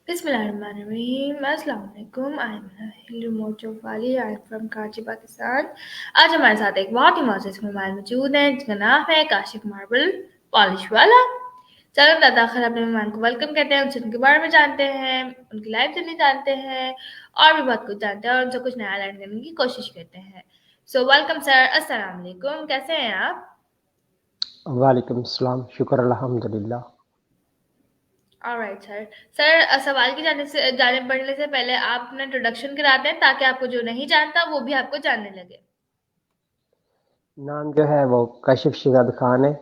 बिस्मिल्लाहिर्रहमानिर्रहीम। अस्सलाम वालेकुम। आई एम हिल मोचोवाली। I am from Karachi, Pakistan. आज हमारे साथ एक बहुत ही मोअज़्ज़ज़ मेहमान मौजूद हैं जिसका नाम है काशिफ मार्बल पॉलिश वाला। चलो दाखिल अपने मेहमान को वेलकम कहते हैं, उनसे उनके बारे में जानते हैं, उनकी लाइफ जर्नी जानते हैं और भी बहुत कुछ जानते हैं और उनसे कुछ नया लर्न करने की कोशिश करते हैं। So welcome sir. अस्सलाम वालेकुम, कैसे हैं आप? वालेकुम सलाम, शुक्र अल्हम्दुलिल्लाह। Alright sir. सर, सवाल की जाने बढ़ने से पहले आप अपना इंट्रोडक्शन कराते हैं ताकि आपको जो नहीं जानता वो भी आपको जानने लगे। नाम जो है वो काशिफ शिजाद खान है।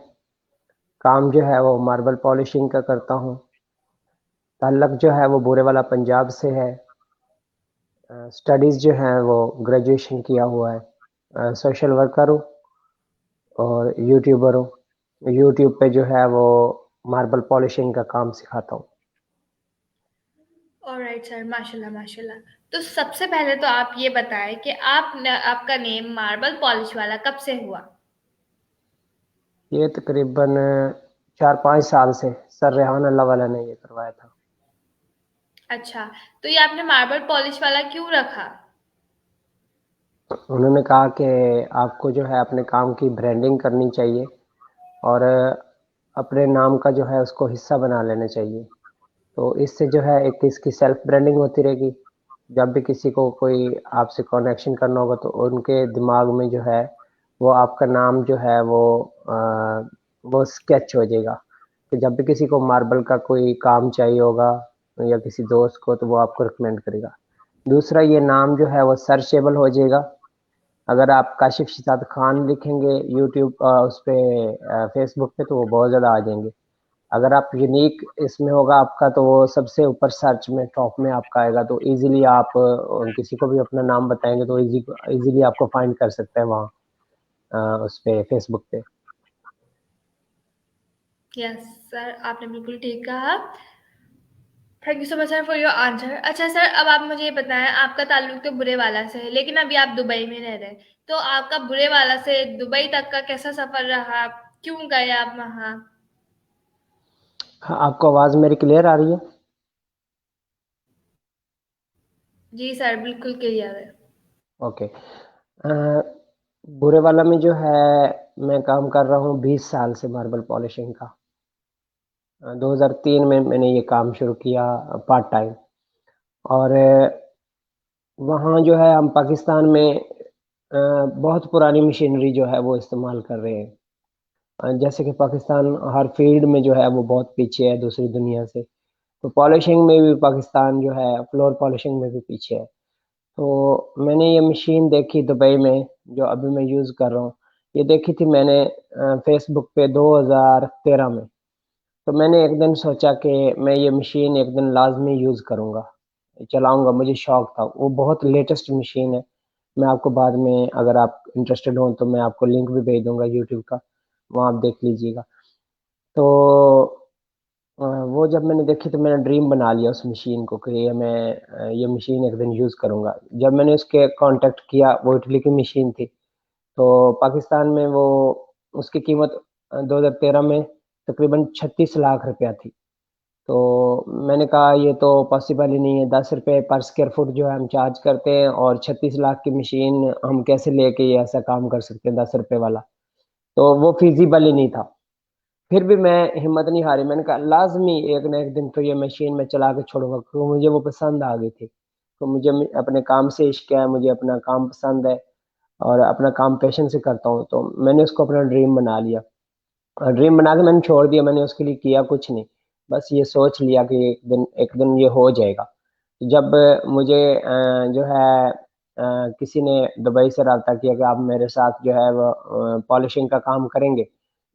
काम जो है वो मार्बल पॉलिशिंग का करता हूँ। ताल्लुक जो है वो बुरे वाला पंजाब से है। स्टडीज़ जो है वो ग्रेजुएशन किया हुआ है। सोशल वर्कर हूँ और यूट्यूबर हूँ। यूट्यूब पे जो है वो मार्बल पॉलिशिंग का काम सिखाता हूँ। ऑलराइट सर, माशाल्लाह माशाल्लाह। तो सबसे पहले तो आप ये बताएं कि आपका नेम मार्बल पॉलिश वाला कब से हुआ? ये तकरीबन 4-5 साल से सर रेहान अल्लाह वाला ने ये करवाया था। अच्छा, तो ये आपने मार्बल पॉलिश वाला क्यों रखा? उन्होंने कहा कि आपको जो है अपने काम की ब्रांडिंग करनी चाहिए और अपने नाम का जो है उसको हिस्सा बना लेना चाहिए। तो इससे जो है एक इसकी सेल्फ ब्रांडिंग होती रहेगी। जब भी किसी को कोई आपसे कनेक्शन करना होगा तो उनके दिमाग में जो है वो आपका नाम जो है वो स्केच हो जाएगा। कि जब भी किसी को मार्बल का कोई काम चाहिए होगा या किसी दोस्त को तो वो आपको रिकमेंड करेगा। दूसरा ये नाम जो है वो सर्चेबल हो जाएगा। अगर आप काशिफ शिजात खान लिखेंगे यूट्यूब उस पे फेसबुक पे तो वो बहुत ज़्यादा आ जाएंगे। अगर आप यूनिक इसमें होगा आपका तो वो सबसे ऊपर सर्च में टॉप में आपका आएगा तो इजीली आप किसी को भी अपना नाम बताएंगे तो इजीली आपको फाइंड कर सकते हैं वहाँ उस पे फेसबुक पे। यस सर, आपने बिल्कुल ठीक कहा। Thank you so much sir for your answer. अच्छा सर, अब आप मुझे ये बताएं, आपका ताल्लुक तो बुरे वाला से है लेकिन अभी आप दुबई में रह रहे हैं, तो आपका बुरे वाला से दुबई तक का कैसा सफर रहा? क्यों गए आप वहाँ? हाँ, आपको आवाज़ मेरी क्लियर आ रही है? जी सर, बिल्कुल क्लियर है। ओके। बुरे वाला में जो है मैं काम कर रहा हूँ 20 साल से मार्बल पॉलिशिंग का। 2003 में मैंने ये काम शुरू किया पार्ट टाइम। और वहाँ जो है हम पाकिस्तान में बहुत पुरानी मशीनरी जो है वो इस्तेमाल कर रहे हैं। जैसे कि पाकिस्तान हर फील्ड में जो है वो बहुत पीछे है दूसरी दुनिया से। तो पॉलिशिंग में भी पाकिस्तान जो है फ्लोर पॉलिशिंग में भी पीछे है। तो मैंने ये मशीन देखी दुबई में जो अभी मैं यूज़ कर रहा हूँ। ये देखी थी मैंने फेसबुक पे 2013 में। तो मैंने एक दिन सोचा कि मैं ये मशीन एक दिन लाजमी यूज़ करूँगा, चलाऊँगा, मुझे शौक था। वो बहुत लेटेस्ट मशीन है। मैं आपको बाद में अगर आप इंटरेस्टेड हों तो मैं आपको लिंक भी भेज दूँगा यूट्यूब का, वहाँ आप देख लीजिएगा। तो वो जब मैंने देखी तो मैंने ड्रीम बना लिया उस मशीन को कि ये मशीन एक दिन यूज़ करूँगा। जब मैंने उसके कॉन्टैक्ट किया वो इटली की मशीन थी। तो पाकिस्तान में वो उसकी कीमत 2013 में तकरीबन 36 लाख रुपया थी। तो मैंने कहा ये तो पॉसिबल ही नहीं है, 10 रुपए पर स्क्वायर फुट जो है हम चार्ज करते हैं और 36 लाख की मशीन हम कैसे लेके ये ऐसा काम कर सकते हैं 10 रुपए वाला। तो वो फिजिबल ही नहीं था। फिर भी मैं हिम्मत नहीं हारी, मैंने कहा लाजमी एक ना एक दिन तो ये मशीन मैं चला के छोड़ूंगा क्योंकि मुझे वो पसंद आ गई थी। तो मुझे अपने काम से इश्क है, मुझे अपना काम पसंद है और अपना काम पैशन से करता हूँ। तो मैंने उसको अपना ड्रीम बना लिया और ड्रीम बना के मैंने छोड़ दिया। मैंने उसके लिए किया कुछ नहीं, बस ये सोच लिया कि एक दिन ये हो जाएगा। जब मुझे जो है किसी ने दुबई से रब्ता किया कि आप मेरे साथ जो है वो पॉलिशिंग का काम करेंगे।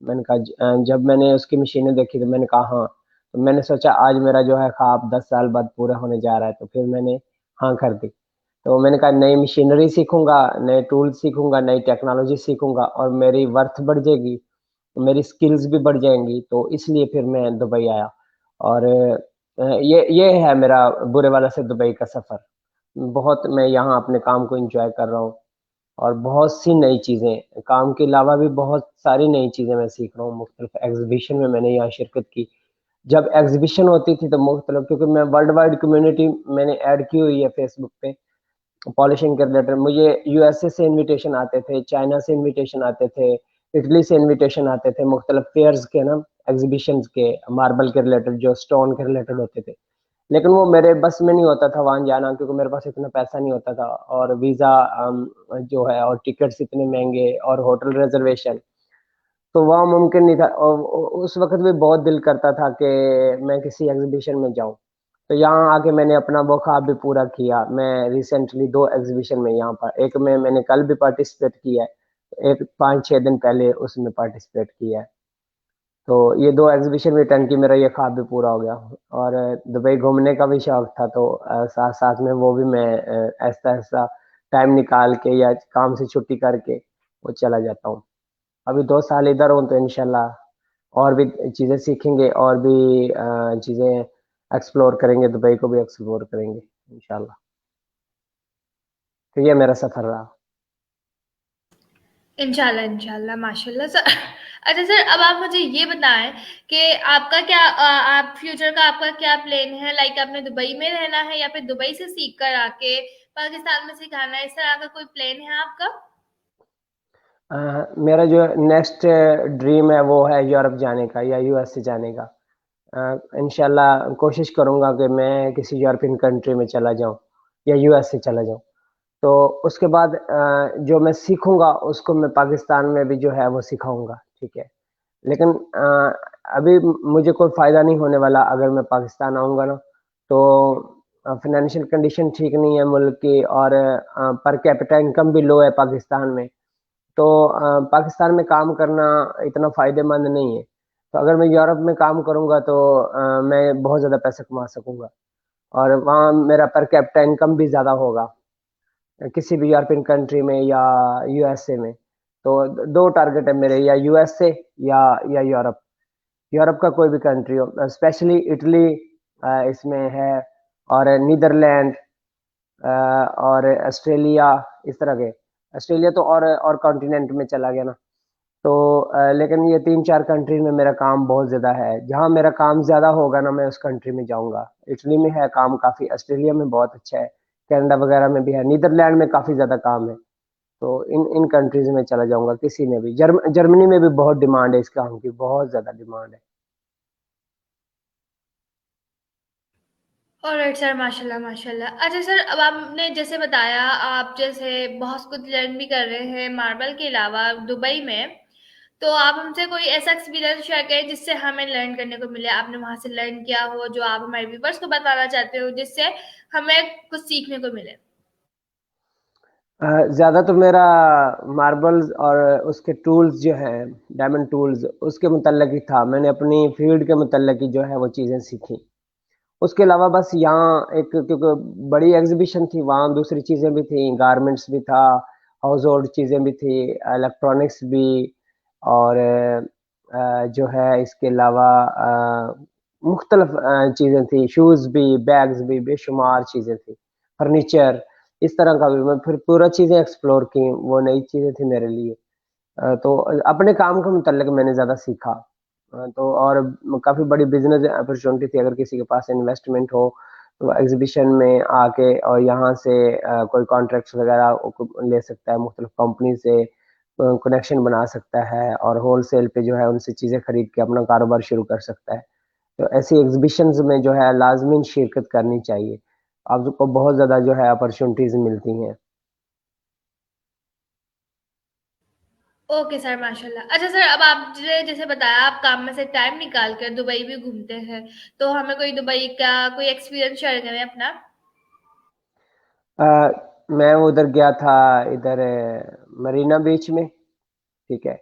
मैंने कहा जब मैंने उसकी मशीनें देखी तो मैंने कहा हाँ। तो मैंने सोचा आज मेरा जो है ख्वाब 10 साल बाद पूरा होने जा रहा है, तो फिर मैंने हाँ कर दी। तो मैंने कहा नई मशीनरी सीखूंगा, नए टूल सीखूंगा, नई टेक्नोलॉजी सीखूंगा और मेरी वर्थ बढ़ जाएगी, मेरी स्किल्स भी बढ़ जाएंगी। तो इसलिए फिर मैं दुबई आया। और ये है मेरा बुरे वाला से दुबई का सफ़र। बहुत मैं यहाँ अपने काम को एंजॉय कर रहा हूँ और बहुत सी नई चीज़ें, काम के अलावा भी बहुत सारी नई चीज़ें मैं सीख रहा हूँ। मुख्तलिफ एग्जीबिशन में मैंने यहाँ शिरकत की, जब एग्ज़िबिशन होती थी तो मुख्तलिफ, क्योंकि मैं वर्ल्ड वाइड कम्युनिटी मैंने ऐड की हुई है फेसबुक पे पॉलिशिंग के रिलेटेड। मुझे यूएसए से इनविटेशन आते थे, चाइना से इनविटेशन आते थे, इटली से इनविटेशन आते थे, मुख्तलिफ फेयर्स के ना, एग्ज़िबिशन्स के, मार्बल के रिलेटेड, जो स्टोन के रिलेटेड होते थे। लेकिन वो मेरे बस में नहीं होता था वहाँ जाना, क्योंकि मेरे पास इतना पैसा नहीं होता था, और वीज़ा जो है, और टिकट्स इतने महँगे, और होटल रिज़र्वेशन, तो वहाँ मुमकिन नहीं था। और उस वक़्त भी बहुत दिल करता था कि मैं किसी एग्ज़िबिशन में जाऊँ। तो यहाँ आके मैंने अपना वो ख़्वाब भी पूरा किया। मैं रिसेंटली 2 एग्ज़िबिशन में यहाँ पर, एक में मैंने कल भी पार्टिसिपेट किया है, एक 5-6 दिन पहले उसमें पार्टिसिपेट किया है। तो ये 2 एग्ज़िबिशन भी अटेंड की, मेरा ये ख़्वाब भी पूरा हो गया। और दुबई घूमने का भी शौक था, तो साथ-साथ में वो भी मैं ऐसा-ऐसा टाइम निकाल के या काम से छुट्टी करके वो चला जाता हूँ। अभी 2 साल इधर हूँ, तो इंशाल्लाह और भी चीज़ें सीखेंगे, और भी चीज़ें एक्सप्लोर करेंगे, दुबई को भी एक्सप्लोर करेंगे इंशाल्लाह। तो ये मेरा सफ़र रहा। इंशाल्लाह, इंशाल्लाह, माशाल्लाह सर। अच्छा सर, अब आप मुझे ये बताएँ कि आपका क्या आप फ्यूचर का आपका क्या प्लान है? लाइक आपने दुबई में रहना है या फिर दुबई से सीख कर आके पाकिस्तान में सिखाना है, इस तरह का कोई प्लान है आपका? मेरा जो नेक्स्ट ड्रीम है वो है यूरोप जाने का या यूएसए जाने का। इंशाल्लाह कोशिश करूँगा कि मैं किसी यूरोपियन कंट्री में चला जाऊँ या यूएसए चला जाऊँ। तो उसके बाद जो मैं सीखूँगा उसको मैं पाकिस्तान में भी जो है वो सिखाऊँगा, ठीक है। लेकिन अभी मुझे कोई फ़ायदा नहीं होने वाला अगर मैं पाकिस्तान आऊँगा ना, तो फ़ाइनेंशियल कंडीशन ठीक नहीं है मुल्क की, और पर कैपिटा इनकम भी लो है पाकिस्तान में। तो पाकिस्तान में काम करना इतना फ़ायदेमंद नहीं है। तो अगर मैं यूरोप में काम करूँगा तो मैं बहुत ज़्यादा पैसा कमा सकूँगा, और वहाँ मेरा पर कैपिटा इनकम भी ज़्यादा होगा, किसी भी यूरोपियन कंट्री में या यूएसए में। तो 2 टारगेट है मेरे, या यूएसए या यूरोप। यूरोप का कोई भी कंट्री हो, स्पेशली इटली इसमें है, और नीदरलैंड, और ऑस्ट्रेलिया, इस तरह के। ऑस्ट्रेलिया तो और कॉन्टिनेंट में चला गया ना। तो लेकिन ये 3-4 कंट्रीज़ में मेरा काम बहुत ज़्यादा है। जहाँ मेरा काम ज़्यादा होगा ना, मैं उस कंट्री में जाऊँगा। इटली में है काम काफ़ी, ऑस्ट्रेलिया में बहुत अच्छा है, कनाडा वगैरह में भी है, नीदरलैंड में काफ़ी ज़्यादा काम है। तो इन इन कंट्रीज़ में चला जाऊँगा, किसी में भी। जर्मनी में भी बहुत डिमांड है इस काम की, बहुत ज़्यादा डिमांड है। ऑलराइट सर, माशाल्लाह, माशाल्लाह। अच्छा सर, अब आपने जैसे बताया आप जैसे बहुत कुछ लर्न भी कर रहे हैं मार्बल के अलावा दुबई में, तो आप हमसे कोई ऐसा एक्सपीरियंस शेयर करें जिससे हमें लर्न करने को मिले, आपने वहाँ से लर्न किया हो, जो आप हमारे व्यूअर्स को बताना चाहते हो, जिससे हमें कुछ सीखने को मिले? ज़्यादा तो मेरा मार्बल्स और उसके टूल्स जो हैं, डायमंड टूल्स, उसके मुतल्लिक ही था। मैंने अपनी फ़ील्ड के मुतल्लिक ही जो है वो चीज़ें सीखी। उसके अलावा बस यहाँ एक, क्योंकि बड़ी एग्ज़िबिशन थी, वहाँ दूसरी चीज़ें भी थी, गारमेंट्स भी था, हाउस होल्ड चीज़ें भी थी, इलेक्ट्रॉनिक्स भी, और जो है इसके अलावा मुख्तलिफ चीज़ें थी, शूज़ भी, बैग्स भी, बेशुमार चीज़ें थी, फर्नीचर, इस तरह का भी मैं फिर पूरा चीज़ें एक्सप्लोर की, वो नई चीज़ें थी मेरे लिए। तो अपने काम के मुतल्लिक मैंने ज़्यादा सीखा। तो और काफ़ी बड़ी बिज़नेस अपॉर्च्युनिटी थी, अगर किसी के पास इन्वेस्टमेंट हो, तो एग्ज़िबिशन में आके और यहाँ से कोई कॉन्ट्रैक्ट्स वग़ैरह ले सकता है, मुख्तलिफ कंपनी से कनेक्शन बना सकता है, और होलसेल पे जो है उनसे चीज़ें खरीद के अपना कारोबार शुरू कर सकता है। तो ऐसी एग्ज़िबिशन्स में जो है लाज़िमन शिरकत करनी चाहिए। आपको बहुत ज़्यादा जो है अपॉर्च्युनिटीज़ मिलती हैं। ओके सर, माशाल्लाह। अच्छा सर, अब आपने जैसे बताया आप काम में से टाइम निकाल कर दुबई भी घूमते हैं, तो हमें कोई दुबई का कोई एक्सपीरियंस शेयर करें अपना? अ, मैं उधर गया था, इधर मरीना बीच में, ठीक है।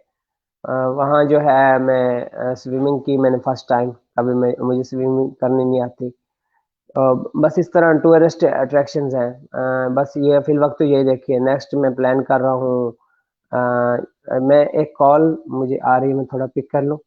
वहाँ जो है मैं स्विमिंग की मैंने फर्स्ट टाइम, कभी मैं मुझे स्विमिंग करनी नहीं आती। बस इस तरह टूरिस्ट अट्रैक्शंस हैं। बस ये फ़िलवक़्त तो यही देखिए, नेक्स्ट मैं प्लान कर रहा हूँ। मैं एक कॉल मुझे आ रही है, मैं थोड़ा पिक कर लूँ?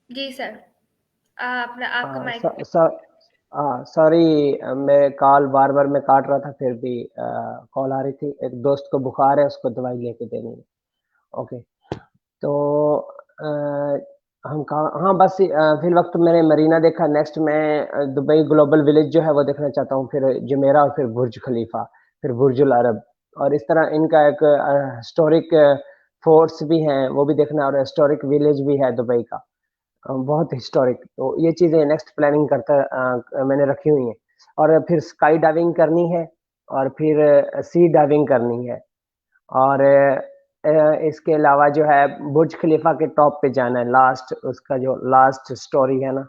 जी सर। अपना आपका हाँ, माइक। सॉरी, मैं कॉल बार-बार मैं काट रहा था, फिर भी कॉल आ रही थी। एक दोस्त को बुखार है, उसको दवाई लेके देनी है। ओके, तो हम कहाँ, हाँ, बस फिलवक़्त मैंने मरीना देखा। नेक्स्ट मैं दुबई ग्लोबल विलेज जो है वो देखना चाहता हूँ, फिर जुमेरा और फिर बुर्ज खलीफा, फिर बुर्जुल अरब, और इस तरह इनका एक हिस्टोरिक फोर्ट्स भी हैं, वो भी देखना है, और हिस्टोरिक विलेज भी है दुबई का। बहुत हिस्टोरिक, तो ये चीज़ें नेक्स्ट प्लानिंग करता मैंने रखी हुई हैं। और फिर स्काई डाइविंग करनी है, और फिर सी डाइविंग करनी है, और इसके अलावा जो है बुर्ज खलीफा के टॉप पे जाना है, लास्ट उसका जो लास्ट स्टोरी है ना,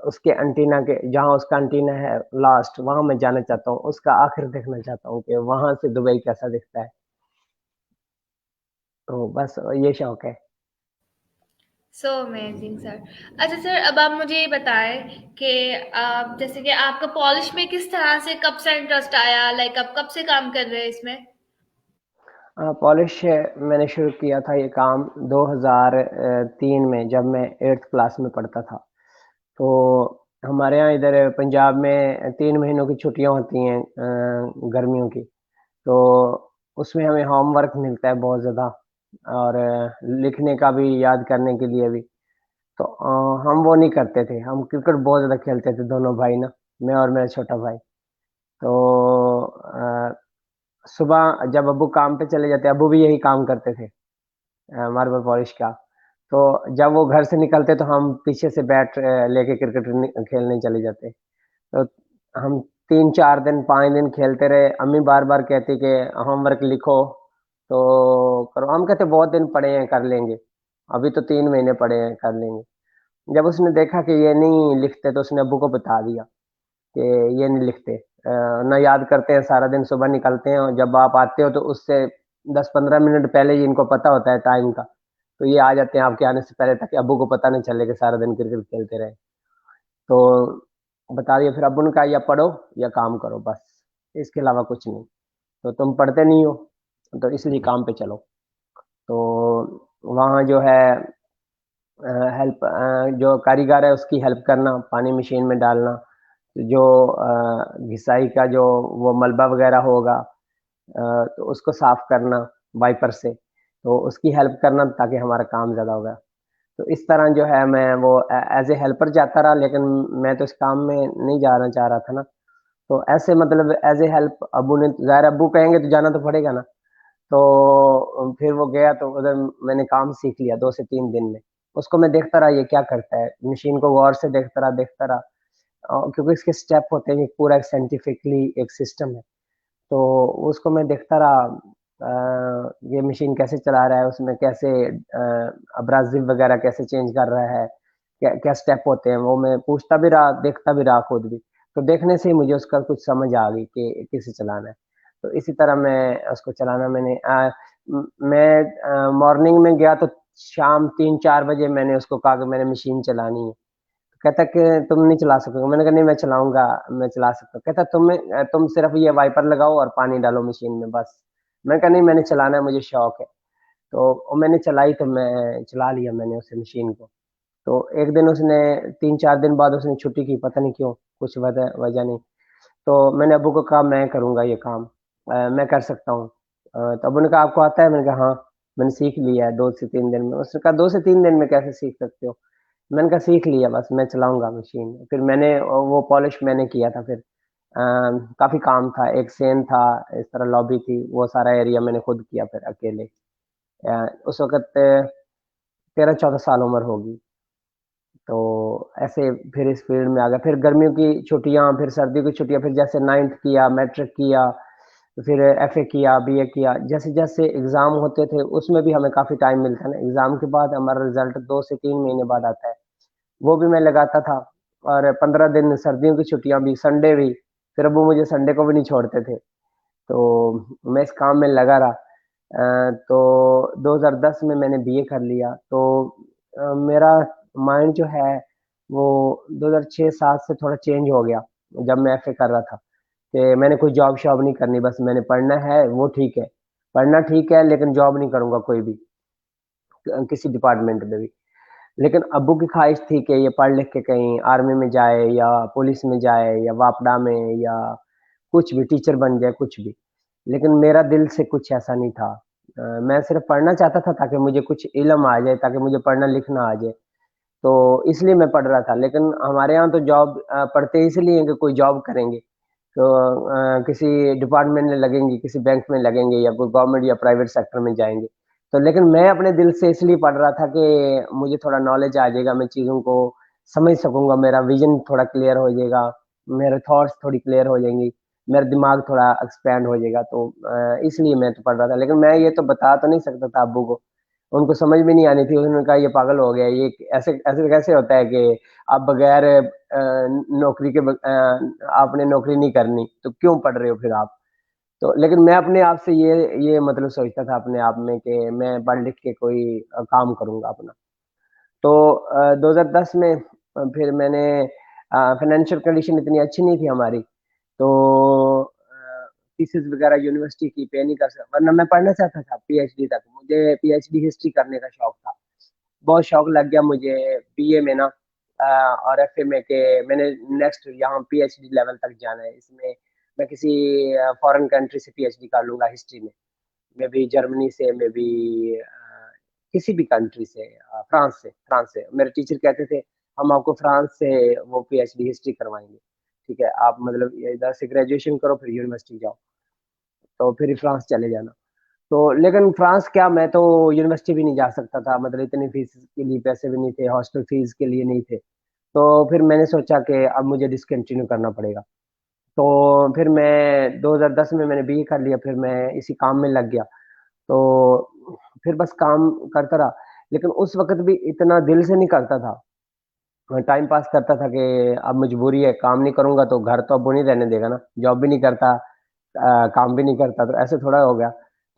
उसके एंटीना के जहाँ उसका एंटीना है लास्ट, वहाँ मैं जाना चाहता हूँ, उसका आखिर देखना चाहता हूँ कि वहाँ से दुबई कैसा दिखता है। तो बस ये शौक है। So amazing sir. अच्छा सर, अब आप मुझे ये बताएं कि आप जैसे कि आपका पॉलिश में किस तरह से कब से इंटरेस्ट आया, लाइक आप कब से काम कर रहे हैं इसमें? पॉलिश मैंने शुरू किया था ये काम 2003 में, जब मैं 8th क्लास में पढ़ता था। तो हमारे यहाँ इधर पंजाब में 3 महीनों की छुट्टियाँ होती हैं गर्मियों की। तो उसमें हमें होमवर्क मिलता है बहुत ज़्यादा, और लिखने का भी, याद करने के लिए भी। तो हम वो नहीं करते थे, हम क्रिकेट बहुत ज़्यादा खेलते थे दोनों भाई ना, मैं और मेरा छोटा भाई। तो सुबह जब अब्बू काम पे चले जाते, अब्बू भी यही काम करते थे, मार्बल पॉलिश का। तो जब वो घर से निकलते तो हम पीछे से बैट लेके क्रिकेट खेलने चले जाते। तो हम 3-4 दिन 5 दिन खेलते रहे। अम्मी बार बार कहती कि होमवर्क लिखो, तो करो। हम कहते बहुत दिन पड़े हैं, कर लेंगे, अभी तो 3 महीने पड़े हैं, कर लेंगे। जब उसने देखा कि ये नहीं लिखते, तो उसने अब्बू को बता दिया कि ये नहीं लिखते, ना याद करते हैं, सारा दिन सुबह निकलते हैं, और जब आप आते हो तो उससे 10-15 मिनट पहले ही इनको पता होता है टाइम का। तो ये आ जाते हैं आपके आने से पहले, ताकि अब्बू को पता नहीं चले कि सारा दिन क्रिकेट खेलते रहे। तो बता दिया, फिर अब्बू ने कहा या पढ़ो या काम करो, बस इसके अलावा कुछ नहीं। तो तुम पढ़ते नहीं हो, तो इसलिए काम पे चलो। तो वहाँ जो है हेल्प, जो कारीगर है उसकी हेल्प करना, पानी मशीन में डालना, जो घिसाई का जो वो मलबा वगैरह होगा, तो उसको साफ करना वाइपर से, तो उसकी हेल्प करना, ताकि हमारा काम ज़्यादा होगा। तो इस तरह जो है मैं वो एज़ ए हेल्पर जाता रहा, लेकिन मैं तो इस काम में नहीं जाना चाह रहा था ना। तो ऐसे मतलब एज़ ए हेल्प, अब्बू ने, ज़ाहिर है अब्बू कहेंगे तो जाना तो पड़ेगा ना। तो फिर वो गया, तो उधर मैंने काम सीख लिया 2 से 3 दिन में। उसको मैं देखता रहा ये क्या करता है, मशीन को गौर से देखता रहा, क्योंकि इसके स्टेप होते हैं, ये पूरा एक साइंटिफिकली एक सिस्टम है। तो उसको मैं देखता रहा, ये मशीन कैसे चला रहा है, उसमें कैसे अब्राज़िव वगैरह कैसे चेंज कर रहा है, क्या क्या स्टेप होते हैं, वो मैं पूछता भी रहा, देखता भी रहा खुद भी। तो देखने से ही मुझे उसका कुछ समझ आ गई कि कैसे चलाना है। तो इसी तरह मैं उसको चलाना, मैं मॉर्निंग में गया तो शाम 3-4 बजे मैंने उसको कहा कि मैंने मशीन चलानी है। कहता कि तुम नहीं चला सकोगे। मैंने कहा नहीं, मैं चलाऊँगा, मैं चला सकता हूँ। कहता तुम सिर्फ़ ये वाइपर लगाओ और पानी डालो मशीन में, बस। मैंने कहा नहीं, मैंने चलाना है, मुझे शौक है। तो मैंने चलाई, तो मैं चला लिया मैंने उस मशीन को। तो एक दिन उसने 3-4 दिन बाद उसने छुट्टी की, पता नहीं क्यों, कुछ वजह वजह नहीं। तो मैंने अब्बू को कहा मैं करूँगा ये काम, मैं कर सकता हूँ। तो अब्बू ने कहा आपको आता है? मैंने कहा हाँ, मैंने सीख लिया है 2 से 3 दिन में। उसने कहा 2 से 3 दिन में कैसे सीख सकते हो? मैंने कहा सीख लिया, बस मैं चलाऊँगा मशीन। फिर मैंने वो पॉलिश मैंने किया था फिर। काफ़ी काम था, एक सेन था, इस तरह लॉबी थी, वो सारा एरिया मैंने खुद किया फिर अकेले। उस वक़्त 13-14 साल उम्र होगी। तो ऐसे फिर इस फ़ील्ड में आ गया। फिर गर्मियों की छुट्टियाँ, फिर सर्दियों की छुट्टियाँ, फिर जैसे 9th किया, मैट्रिक किया, फिर एफ़ए किया, बीए किया। जैसे-जैसे एग्ज़ाम होते थे, उसमें भी हमें काफ़ी टाइम मिलता है ना। एग्ज़ाम के बाद हमारा रिज़ल्ट 2 से 3 महीने बाद आता है। वो भी मैं लगाता था, और 15 दिन सर्दियों की छुट्टियाँ भी, संडे भी। फिर अब्बू मुझे संडे को भी नहीं छोड़ते थे। तो मैं इस काम में लगा रहा। तो 2010 में मैंने बीए कर लिया। तो मेरा माइंड जो है वो 2006-7 से थोड़ा चेंज हो गया, जब मैं एफए कर रहा था, कि मैंने कोई जॉब शॉब नहीं करनी, बस मैंने पढ़ना है, वो ठीक है। पढ़ना ठीक है, लेकिन जॉब नहीं करूँगा कोई भी, किसी डिपार्टमेंट में भी। लेकिन अब्बू की ख्वाहिश थी कि ये पढ़ लिख के कहीं आर्मी में जाए या पुलिस में जाए या वापडा में या कुछ भी टीचर बन जाए, कुछ भी। लेकिन मेरा दिल से कुछ ऐसा नहीं था। मैं सिर्फ़ पढ़ना चाहता था ताकि मुझे कुछ इल्म आ जाए, ताकि मुझे पढ़ना-लिखना आ जाए। तो इसलिए मैं पढ़ रहा था। लेकिन हमारे यहाँ तो जॉब पढ़ते इसलिए हैं कि कोई जॉब करेंगे। तो किसी डिपार्टमेंट में लगेंगे, किसी बैंक में लगेंगे या कोई गवर्नमेंट या प्राइवेट सेक्टर में जाएँगे। तो लेकिन मैं अपने दिल से इसलिए पढ़ रहा था कि मुझे थोड़ा नॉलेज आ जाएगा, मैं चीज़ों को समझ सकूँगा, मेरा विज़न थोड़ा क्लियर हो जाएगा, मेरे थॉट्स थोड़ी क्लियर हो जाएँगी, मेरा दिमाग थोड़ा एक्सपैंड हो जाएगा। तो इसलिए मैं तो पढ़ रहा था। लेकिन मैं ये तो बता तो नहीं सकता था अब्बू को, उनको समझ भी नहीं आनी थी। उन्होंने कहा ये पागल हो गया, ये ऐसे ऐसे कैसे होता है कि आप बगैर नौकरी के आपने नौकरी नहीं करनी, तो क्यों पढ़ रहे हो फिर आप? तो लेकिन मैं अपने आप से ये मतलब सोचता था अपने आप में कि मैं पढ़ लिख के कोई काम करूँगा अपना। तो 2010 में फिर मैंने फाइनेंशियल कंडीशन इतनी अच्छी नहीं थी हमारी, तो फीसेस वगैरह यूनिवर्सिटी की पे नहीं कर सका, वरना मैं पढ़ना चाहता था पीएचडी तक। मुझे पीएचडी हिस्ट्री करने का शौक था। बहुत शौक लग गया मुझे बीए में ना और एफए में कि मैंने नेक्स्ट यहाँ पीएचडी लेवल तक जाना है। इसमें मैं किसी फॉरेन कंट्री से पीएचडी कर लूँगा हिस्ट्री में। मे बी जर्मनी से, मे बी किसी भी कंट्री से, फ्रांस से। मेरे टीचर कहते थे, "हम आपको फ्रांस से वो पीएचडी हिस्ट्री करवाएँगे, ठीक है? आप मतलब ये इधर से ग्रेजुएशन करो, फिर यूनिवर्सिटी जाओ, तो फिर फ्रांस चले जाना।" तो लेकिन फ्रांस क्या, मैं तो यूनिवर्सिटी भी नहीं जा सकता था, मतलब इतनी फीस के लिए पैसे भी नहीं थे, हॉस्टल फीस के लिए नहीं थे। तो फिर मैंने सोचा कि अब मुझे डिसकंटिन्यू करना पड़ेगा। तो फिर मैं 2010 में मैंने बीए कर लिया, फिर मैं इसी काम में लग गया। तो फिर बस काम करता रहा, लेकिन उस वक़्त भी इतना दिल से नहीं करता था। टाइम पास करता था कि अब मजबूरी है, काम नहीं करूँगा तो घर तो अब वो नहीं रहने देगा ना, जॉब भी नहीं करता, काम भी नहीं करता, तो ऐसे थोड़ा हो गया।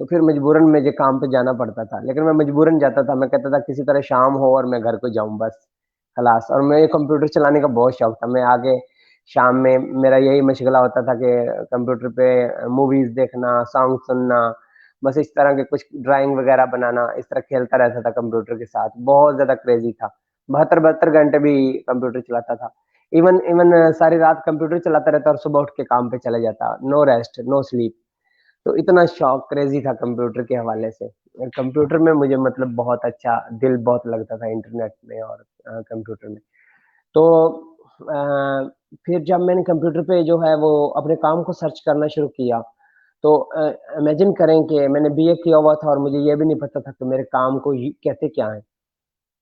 तो फिर मजबूरन मुझे काम पे जाना पड़ता था, लेकिन मैं मजबूरन जाता था, मैं कहता था किसी तरह शाम हो और मैं घर को जाऊँ बस, खलास। और मुझे कंप्यूटर चलाने का बहुत शौक था, मैं आके शाम में मेरा यही मशगला होता था कि कंप्यूटर पे मूवीज़ देखना, सॉन्ग सुनना, बस इस तरह के कुछ ड्राइंग वगैरह बनाना, इस तरह खेलता रहता था कंप्यूटर के साथ, बहुत ज़्यादा क्रेज़ी था। 72-72 घंटे भी कंप्यूटर चलाता था। इवन इवन सारी रात कंप्यूटर चलाता रहता और सुबह उठ के काम पे चला जाता, नो रेस्ट, नो स्लीप। तो इतना शौक क्रेज़ी था कंप्यूटर के हवाले से। कंप्यूटर में मुझे मतलब बहुत अच्छा दिल बहुत लगता था इंटरनेट में और कंप्यूटर में। तो फिर जब मैंने कंप्यूटर पे जो है वो अपने काम को सर्च करना शुरू किया, तो इमेजिन करें कि मैंने बीए किया हुआ था और मुझे ये भी नहीं पता था कि मेरे काम को कहते क्या हैं,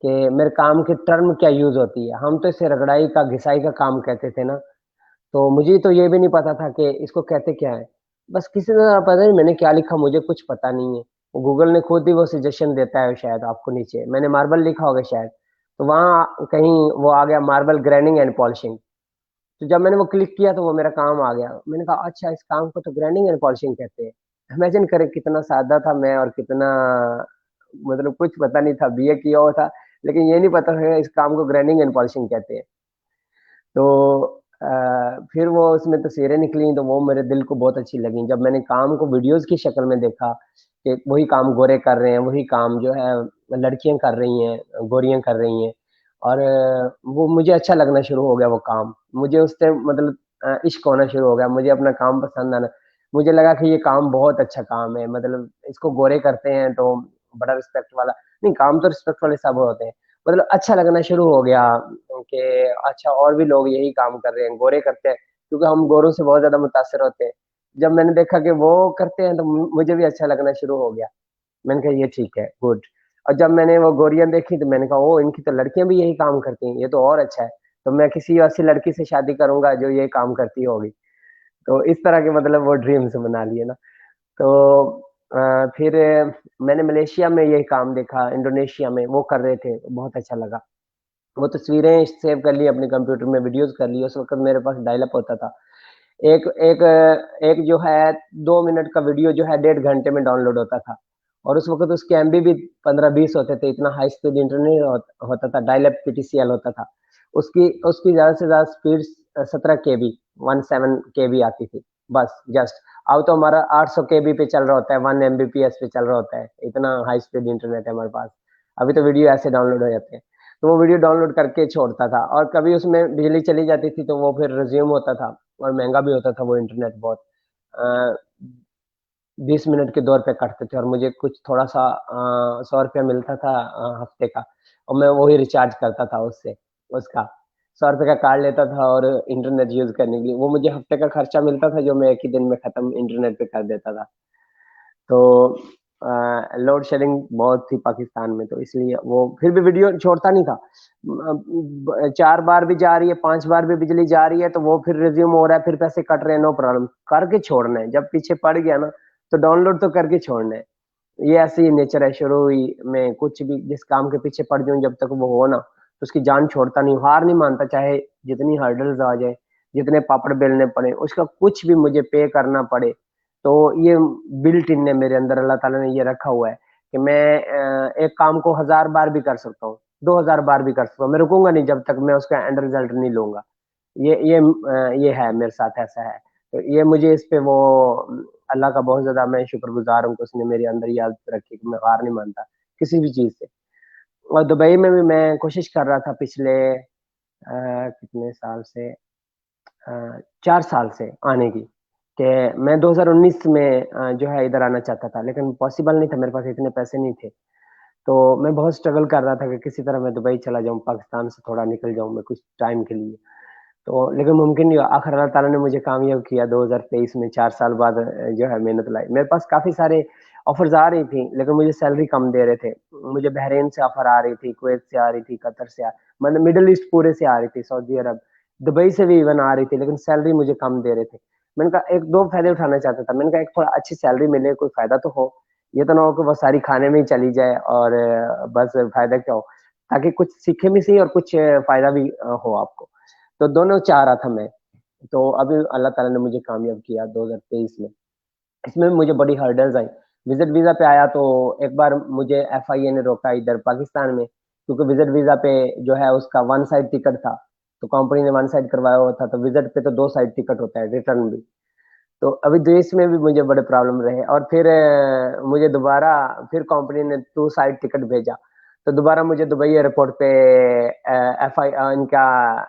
कि मेरे काम की टर्म क्या यूज़ होती है। हम तो इसे रगड़ाई का, घिसाई का काम कहते थे ना, तो मुझे तो ये भी नहीं पता था कि इसको कहते क्या है। बस किसी ने पता नहीं मैंने क्या लिखा, मुझे कुछ पता नहीं है। वो गूगल ने खुद ही वो सजेशन देता है शायद आपको नीचे। मैंने मार्बल लिखा होगा शायद, तो वहाँ कहीं वो आ गया मार्बल ग्राइंडिंग एंड पॉलिशिंग। तो जब मैंने वो क्लिक किया तो वो मेरा काम आ गया। मैंने कहा अच्छा इस काम को तो ग्राइंडिंग एंड पॉलिशिंग कहते हैं। इमेजिन करें कितना सादा था मैं और कितना मतलब कुछ पता नहीं था, बीए किया हुआ था, लेकिन ये नहीं पता था इस काम को ग्राइंडिंग एंड पॉलिशिंग कहते हैं। तो फिर वो उसमें तस्वीरें निकली तो वो मेरे दिल को बहुत अच्छी लगी। जब मैंने काम को वीडियोज़ की शक्ल में देखा कि वही काम गोरे कर रहे हैं, वही काम जो है लड़कियाँ कर रही हैं, गोरियाँ कर रही हैं और वो मुझे अच्छा लगना शुरू हो गया वो काम। मुझे उससे मतलब इश्क होना शुरू हो गया, मुझे अपना काम पसंद आना। मुझे लगा कि ये काम बहुत अच्छा काम है, मतलब इसको गोरे करते हैं तो बड़ा रिस्पेक्ट वाला नहीं, काम तो रिस्पेक्ट वाले सब होते हैं। मतलब अच्छा लगना शुरू हो गया कि अच्छा और भी लोग यही काम कर रहे हैं, गोरे करते हैं, क्योंकि हम गोरों से बहुत ज़्यादा मुतासिर होते हैं। जब मैंने देखा कि वो करते हैं तो मुझे भी अच्छा लगना शुरू हो गया। मैंने कहा ये ठीक है, गुड। और जब मैंने वो गोरियाँ देखी तो मैंने कहा ओह! इनकी तो लड़कियाँ भी यही काम करती हैं, ये तो और अच्छा है। तो मैं किसी ऐसी लड़की से शादी करूँगा जो ये काम करती होगी। तो इस तरह के मतलब वो ड्रीम्स बना लिए ना। तो फिर मैंने मलेशिया में ये काम देखा, इंडोनेशिया में वो कर रहे थे, बहुत अच्छा लगा। वो तस्वीरें सेव कर ली अपने कंप्यूटर में, वीडियोज़ कर ली, उस वक़्त मेरे पास डायल अप होता था। एक एक एक जो है 2 मिनट का वीडियो जो है डेढ़ घंटे में डाउनलोड होता था और उस वक़्त उसके एमबी भी 15-20 होते थे, इतना हाई स्पीड इंटरनेट होता था, डायल अप पीटीसीएल होता था। उसकी उसकी ज़्यादा से ज़्यादा स्पीड 17 केबी 17 केबी आती थी, बस जस्ट। अब तो हमारा 800 केबी पे चल रहा होता है, 1 एमबीपीएस पे चल रहा होता है, इतना हाई स्पीड इंटरनेट है हमारे पास। अभी तो वीडियो ऐसे डाउनलोड हो जाते हैं। तो वो वीडियो डाउनलोड करके छोड़ता था, और कभी उसमें बिजली चली जाती थी तो वो फिर रिज्यूम होता था, और महँगा भी होता था वो इंटरनेट बहुत। अ, 20 मिनट के दौर पे कटते थे, और मुझे कुछ थोड़ा-सा ₹100 मिलता था हफ्ते का, और मैं वही रिचार्ज करता था उससे, उसका। ₹100 का कार्ड लेता था और इंटरनेट यूज़ करने के लिए, वो मुझे हफ्ते का खर्चा मिलता था जो मैं एक ही दिन में खत्म इंटरनेट पे कर देता था। तो लोड शेडिंग बहुत थी पाकिस्तान में, तो इसलिए वो फिर भी वीडियो छोड़ता नहीं था। 4 बार भी जा रही है, 5 बार भी बिजली जा रही है, तो वो फिर रिज़्यूम हो रहा है, फिर पैसे कट रहे हैं, नो प्रॉब्लम, करके छोड़ना है। जब पीछे पड़ गया ना, तो डाउनलोड तो करके छोड़ना है। ये ऐसी नेचर है, शुरू ही में कुछ भी जिस काम के पीछे पड़ जाऊँ, जब तक वो हो ना, तो उसकी जान छोड़ता नहीं हूँ, हार नहीं मानता, चाहे जितनी हर्डल्स आ जाए, जितने पापड़ बेलने पड़े, उसका कुछ भी मुझे पे करना पड़े। तो ये बिल्ट इन है मेरे अंदर, अल्लाह ताला ने ये रखा हुआ है कि मैं एक काम को 1000 बार भी कर सकता हूँ, 2000 बार भी कर सकता हूँ, मैं रुकूँगा नहीं जब तक मैं उसका एंड रिजल्ट नहीं लूँगा। ये है मेरे साथ, ऐसा है। तो ये मुझे इस पे वो अल्लाह का बहुत ज़्यादा मैं शुक्रगुज़ार हूँ कि उसने मेरे अंदर ये आदत रखी कि मैं हार नहीं मानता, किसी भी चीज़ से। और दुबई में भी मैं कोशिश कर रहा था पिछले कितने साल से, 4 साल से आने की, कि मैं 2019 में जो है इधर आना चाहता था, लेकिन पॉसिबल नहीं था, मेरे पास इतने पैसे नहीं थे। तो मैं बहुत स्ट्रगल कर रहा था कि किसी तरह मैं दुबई चला जाऊँ, पाकिस्तान से थोड़ा निकल जाऊँ मैं कुछ टाइम के लिए। तो लेकिन मुमकिन नहीं हुआ, आखिर अल्लाह ताला ने मुझे कामयाब किया 2023 में, 4 साल बाद जो है मेहनत लाई। मेरे पास काफ़ी सारे ऑफ़र्स आ रही थी, लेकिन मुझे सैलरी कम दे रहे थे। मुझे बहरीन से ऑफ़र आ रही थी, कुवैत से आ रही थी, कतर से मतलब मिडल ईस्ट पूरे से आ रही थी, सऊदी अरब, दुबई से भी इवन आ रही थी, लेकिन सैलरी मुझे कम दे रहे थे। मैंने कहा 1-2 फ़ायदे उठाना चाहता था। मैंने कहा एक थोड़ा अच्छी सैलरी मिले, कोई फ़ायदा तो हो। ये तो ना हो कि वो सारी खाने में ही चली जाए और बस फ़ायदा क्या हो? ताकि कुछ सीखें भी सही और कुछ फ़ायदा भी हो आपको। तो दोनों चाह रहा था मैं। तो अभी अल्लाह ताला ने मुझे कामयाब किया 2023 में। इसमें भी मुझे बड़ी हर्डल्स आई। विज़िट वीज़ा पे आया तो एक बार मुझे एफआईए ने रोका इधर पाकिस्तान में, क्योंकि विज़िट वीज़ा पे जो है उसका वन साइड टिकट था। तो कंपनी ने वन साइड करवाया हुआ था, तो विज़िट पे तो 2 साइड टिकट होता है, रिटर्न भी। तो अभी देश में भी मुझे बड़े प्रॉब्लम रहे, और फिर मुझे दोबारा फिर कंपनी ने 2 साइड टिकट भेजा। तो दोबारा मुझे दुबई एयरपोर्ट पे इनका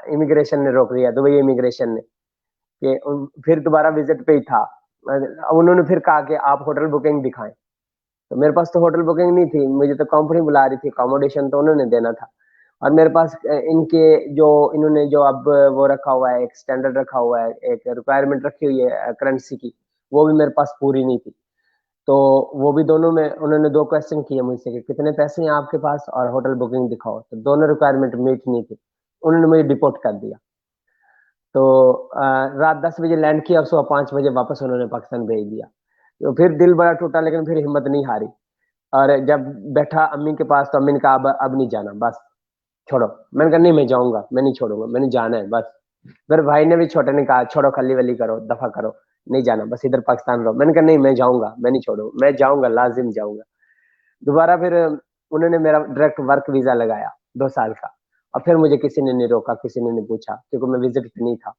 इमिग्रेशन ने रोक लिया, दुबई इमिग्रेशन ने, कि फिर दोबारा विज़िट पे ही था। अब उन्होंने फिर कहा कि आप होटल बुकिंग दिखाएँ। तो मेरे पास तो होटल बुकिंग नहीं थी, मुझे तो कंपनी बुला रही थी, अकोमोडेशन तो उन्होंने देना था। और मेरे पास इनके जो इन्होंने जो अब वो रखा हुआ है, एक स्टैंडर्ड रखा हुआ है, एक रिक्वायरमेंट रखी हुई है करेंसी की, वो भी मेरे पास पूरी नहीं थी। तो वो भी दोनों में उन्होंने 2 क्वेश्चन किए मुझसे कि कितने पैसे हैं आपके पास और होटल बुकिंग दिखाओ, तो दोनों रिक्वायरमेंट मीट नहीं थी। उन्होंने मुझे डिपोर्ट कर दिया। तो रात 10 बजे लैंड किया और सुबह 5 बजे वापस उन्होंने पाकिस्तान भेज दिया। तो फिर दिल बड़ा टूटा, लेकिन फिर हिम्मत नहीं हारी, और जब बैठा अम्मी के पास तो अम्मी ने कहा अब नहीं जाना, बस छोड़ो। मैंने कहा नहीं मैं जाऊँगा, मैं नहीं छोड़ूँगा, मैंने जाना है बस। फिर भाई ने भी छोटे ने कहा छोड़ो, खली-वली करो, दफ़ा करो, नहीं जाना, बस इधर पाकिस्तान रहो। मैंने कहा नहीं मैं जाऊँगा, मैं नहीं छोड़ूँगा, मैं जाऊँगा, लाज़िम जाऊँगा। दोबारा फिर उन्होंने मेरा डायरेक्ट वर्क वीज़ा लगाया 2 साल का, और फिर मुझे किसी ने नहीं रोका, किसी ने नहीं पूछा, क्योंकि मैं विज़िट पे नहीं था।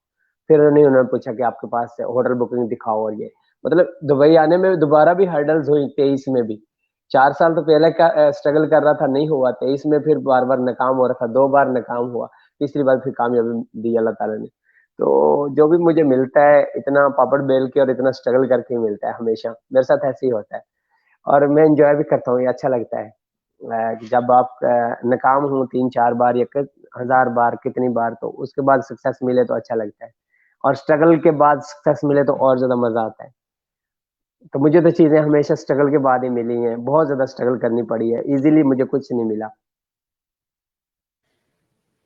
फिर नहीं उन्होंने पूछा कि आपके पास होटल बुकिंग दिखाओ, और ये मतलब दुबई आने में दोबारा भी हर्डल्स हुई 23 में भी। 4 साल तो पहले का स्ट्रगल कर रहा था, नहीं हुआ, 23 में फिर बार-बार नाकाम हो रहा था, 2 बार नाकाम हुआ, तीसरी बार फिर कामयाबी दी अल्लाह ताला ने। तो जो भी मुझे मिलता है, इतना पापड़ बेल के और इतना स्ट्रगल करके ही मिलता है हमेशा, मेरे साथ ऐसे ही होता है। और मैं एन्जॉय भी करता हूँ, ये अच्छा लगता है। जब आप नाकाम हों 3-4 बार या क 1000 बार, कितनी बार, तो उसके बाद सक्सेस मिले तो अच्छा लगता है। और स्ट्रगल के बाद सक्सेस मिले तो और ज़्यादा मज़ा आता है। तो मुझे तो चीज़ें हमेशा स्ट्रगल के बाद ही मिली हैं, बहुत ज़्यादा स्ट्रगल करनी पड़ी है, ईज़िली मुझे कुछ नहीं मिला।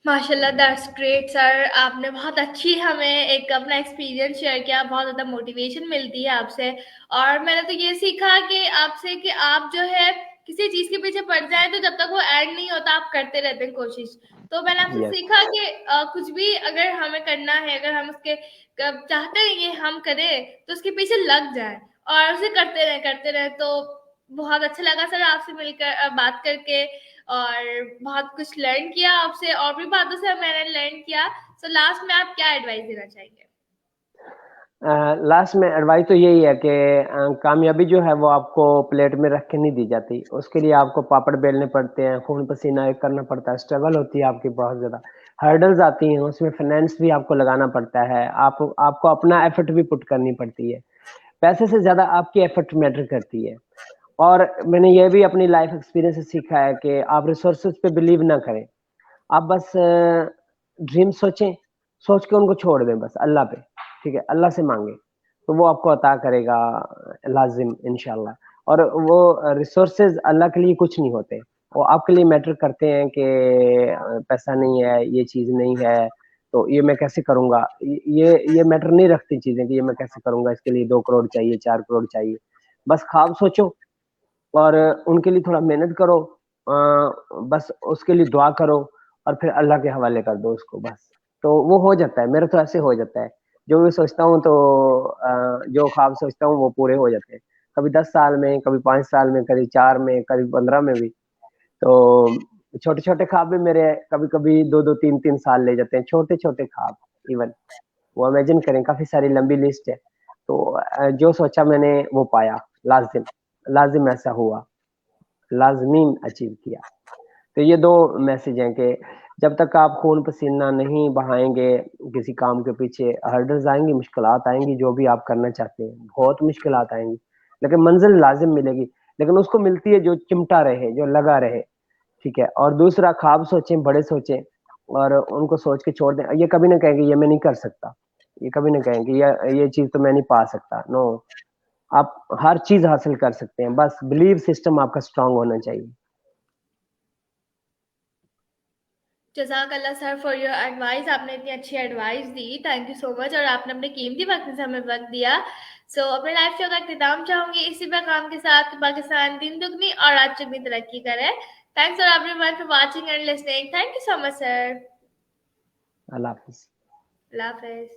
माशाल्लाह दैट्स ग्रेट सर, आपने बहुत अच्छी हमें एक अपना एक्सपीरियंस शेयर किया, बहुत ज़्यादा मोटिवेशन मिलती है आपसे। और मैंने तो ये सीखा कि आपसे कि आप जो है किसी चीज़ के पीछे पड़ जाए तो जब तक वो एंड नहीं होता आप करते रहते हैं कोशिश। तो मैंने आपसे यस, सीखा कि कुछ भी अगर हमें करना है, अगर हम उसके चाहते हैं ये हम करें तो उसके पीछे लग जाए और उसे करते रहें। तो बहुत अच्छा लगा सर आपसे मिलकर, बात करके, और बहुत कुछ लर्न किया आपसे, और भी बातों से मैंने लर्न किया। सो लास्ट में आप क्या एडवाइस देना चाहेंगे? लास्ट में एडवाइस तो यही है कि कामयाबी जो है वो आपको प्लेट में रख के नहीं दी जाती। उसके लिए आपको पापड़ बेलने पड़ते हैं, खून पसीना एक करना पड़ता है, स्ट्रगल होती है आपकी बहुत ज़्यादा। हर्डल्स आती हैं, उसमें फाइनेंस भी आपको लगाना पड़ता है, आपको अपना एफर्ट भी पुट करनी पड़ती है। पैसे से ज़्यादा आपकी एफर्ट मैटर करती है। और मैंने ये भी अपनी लाइफ एक्सपीरियंस से सीखा है कि आप रिसोर्सेज़ पे बिलीव ना करें। आप बस ड्रीम सोचें, सोच के उनको छोड़ दें बस अल्लाह पे, ठीक है? अल्लाह से माँगे, तो वो आपको अता करेगा लाज़िम इंशाअल्लाह। और वो रिसोर्सेज़ अल्लाह के लिए कुछ नहीं होते, वो आपके लिए मैटर करते हैं कि पैसा नहीं है, ये चीज़ नहीं है, तो ये मैं कैसे करूँगा? ये मैटर नहीं रखती चीज़ें कि ये मैं कैसे करूँगा, इसके लिए 2 करोड़ चाहिए, 4 करोड़ चाहिए। बस ख्वाब सोचो और उनके लिए थोड़ा मेहनत करो, बस उसके लिए दुआ करो और फिर अल्लाह के हवाले कर दो उसको बस। तो वो हो जाता है, मेरा तो ऐसे हो जाता है। जो भी सोचता हूँ तो जो ख्वाब सोचता हूँ वो पूरे हो जाते हैं। कभी 10 साल में, कभी 5 साल में, कभी 4 में, कभी 15 में भी। तो छोटे-छोटे ख्वाब भी मेरे कभी-कभी 2-2 3-3 साल ले जाते हैं, छोटे-छोटे ख्वाब इवन। वो इमेजिन करें काफ़ी सारी लंबी लिस्ट है। तो जो सोचा मैंने वो पाया लाज़िम, लाज़िम ऐसा हुआ। लाज़मीन अचीव किया। तो ये 2 मैसेज हैं कि जब तक आप खून पसीना नहीं बहाएँगे किसी काम के पीछे, हर्डल्स आएँगी, मुश्किलात आएँगी, जो भी आप करना चाहते हैं, बहुत मुश्किलात आएँगी, लेकिन मंज़िल लाज़िम मिलेगी। लेकिन उसको मिलती है जो चिमटा रहे, जो लगा रहे, ठीक है? और दूसरा ख्वाब सोचें, बड़े सोचें और उनको सोच के छोड़ दें। ये कभी ना कहें कि ये मैं नहीं कर सकता, ये कभी ना कहें कि ये चीज़ तो मैं नहीं पा सकता, नो। आप हर चीज़ हासिल कर सकते हैं, बस बिलीव सिस्टम आपका स्ट्रॉन्ग होना चाहिए। जज़ाकल्लाह सर फॉर योर एडवाइस। आपने इतनी अच्छी advice the, thank you so much. और आपने अपने कीमती वक्त से हमें वक्त दिया। सो अपने लाइफ शो का इख्तिताम चाहूंगी इसी पैगाम के साथ कि पाकिस्तान दिन दुगनी और रात चौगनी तरक्की करे। Thanks for everyone for watching and listening. Thank you so much sir. अल्लाह हाफ़िज़। अल्लाह हाफिज।